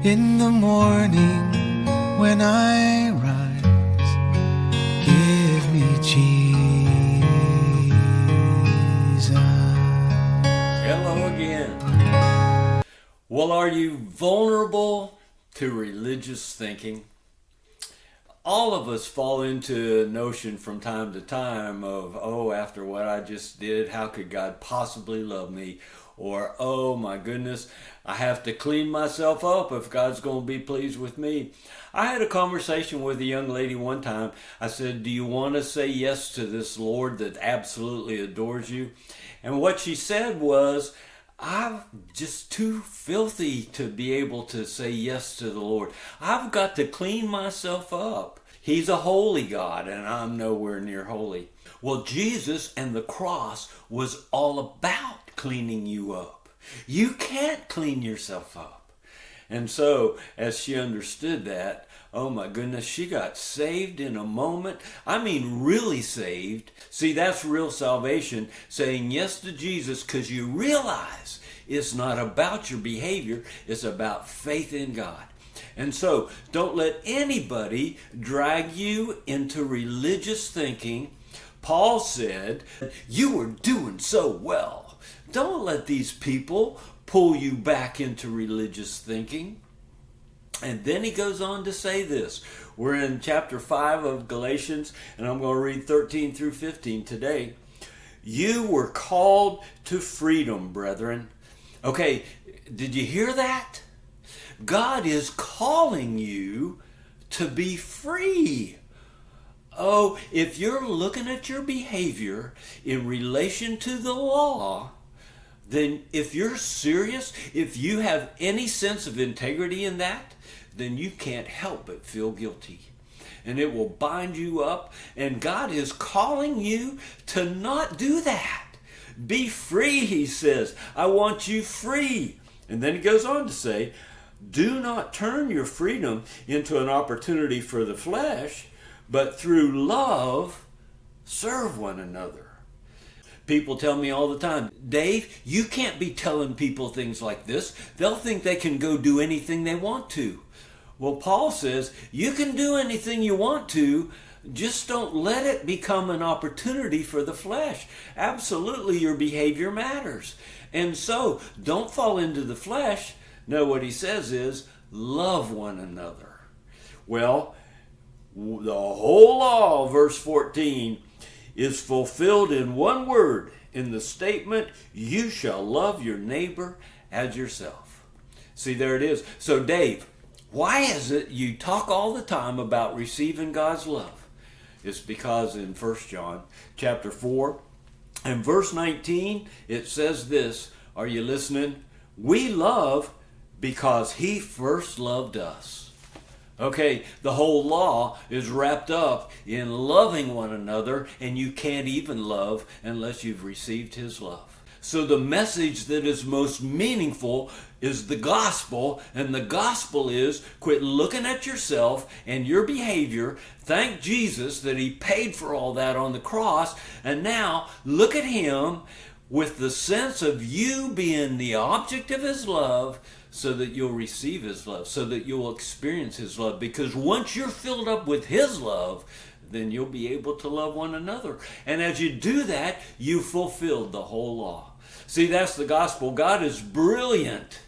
In the morning when I rise, give me Jesus. Hello again. Well, are you vulnerable to religious thinking? All of us fall into a notion from time to time of, oh, after what I just did, how could God possibly love me? Or, oh my goodness, I have to clean myself up if God's going to be pleased with me. I had a conversation with a young lady one time. I said, do you want to say yes to this Lord that absolutely adores you? And what she said was, I'm just too filthy to be able to say yes to the Lord. I've got to clean myself up. He's a holy God, and I'm nowhere near holy. Well, Jesus and the cross was all about cleaning you up. You can't clean yourself up. And so, as she understood that, oh my goodness, she got saved in a moment. I mean, really saved. See, that's real salvation, saying yes to Jesus because you realize it's not about your behavior, it's about faith in God. And so, don't let anybody drag you into religious thinking. Paul said, you were doing so well. Don't let these people pull you back into religious thinking. And then he goes on to say this. We're in chapter 5 of Galatians, and I'm going to read 13 through 15 today. You were called to freedom, brethren. Okay, did you hear that? God is calling you to be free. Oh, if you're looking at your behavior in relation to the law, then if you're serious, if you have any sense of integrity in that, then you can't help but feel guilty. And it will bind you up. And God is calling you to not do that. Be free, he says. I want you free. And then he goes on to say, do not turn your freedom into an opportunity for the flesh, but through love, serve one another. People tell me all the time, Dave, you can't be telling people things like this. They'll think they can go do anything they want to. Well, Paul says, you can do anything you want to, just don't let it become an opportunity for the flesh. Absolutely, your behavior matters. And so, don't fall into the flesh. No, what he says is, love one another. Well, the whole law, verse 14, is fulfilled in one word, in the statement, you shall love your neighbor as yourself. See, there it is. So, Dave, why is it you talk all the time about receiving God's love? It's because in 1 John chapter 4 and verse 19, it says this. Are you listening? We love because he first loved us. Okay, the whole law is wrapped up in loving one another, and you can't even love unless you've received his love. So the message that is most meaningful is the gospel, and the gospel is quit looking at yourself and your behavior. Thank Jesus that he paid for all that on the cross, and now look at him with the sense of you being the object of his love, so that you'll receive his love, so that you'll experience his love. Because once you're filled up with his love, then you'll be able to love one another. And as you do that, you fulfilled the whole law. See, that's the gospel. God is brilliant.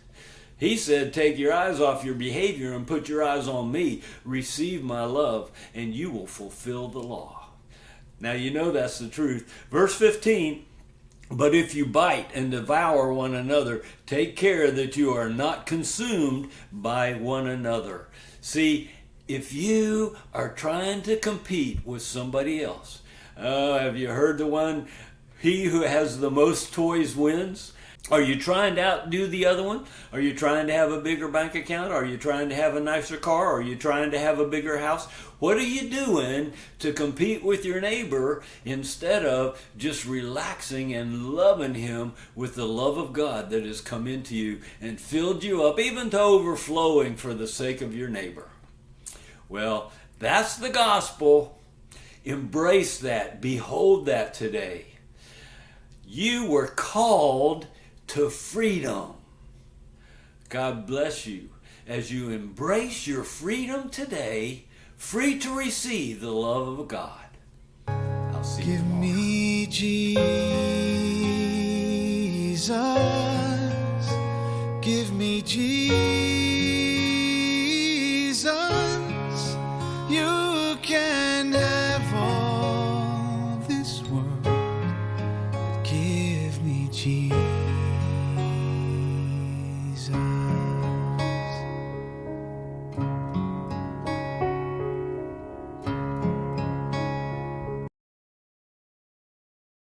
He said, take your eyes off your behavior and put your eyes on me. Receive my love, and you will fulfill the law. Now, you know that's the truth. Verse 15, but if you bite and devour one another, take care that you are not consumed by one another. See, if you are trying to compete with somebody else, have you heard the one, he who has the most toys wins? Are you trying to outdo the other one? Are you trying to have a bigger bank account? Are you trying to have a nicer car? Are you trying to have a bigger house? What are you doing to compete with your neighbor instead of just relaxing and loving him with the love of God that has come into you and filled you up, even to overflowing for the sake of your neighbor? Well, that's the gospel. Embrace that. Behold that today. You were called to freedom. God bless you. as you embrace your freedom today, free to receive the love of God. I'll see you Give tomorrow. me Jesus. Give me Jesus. You can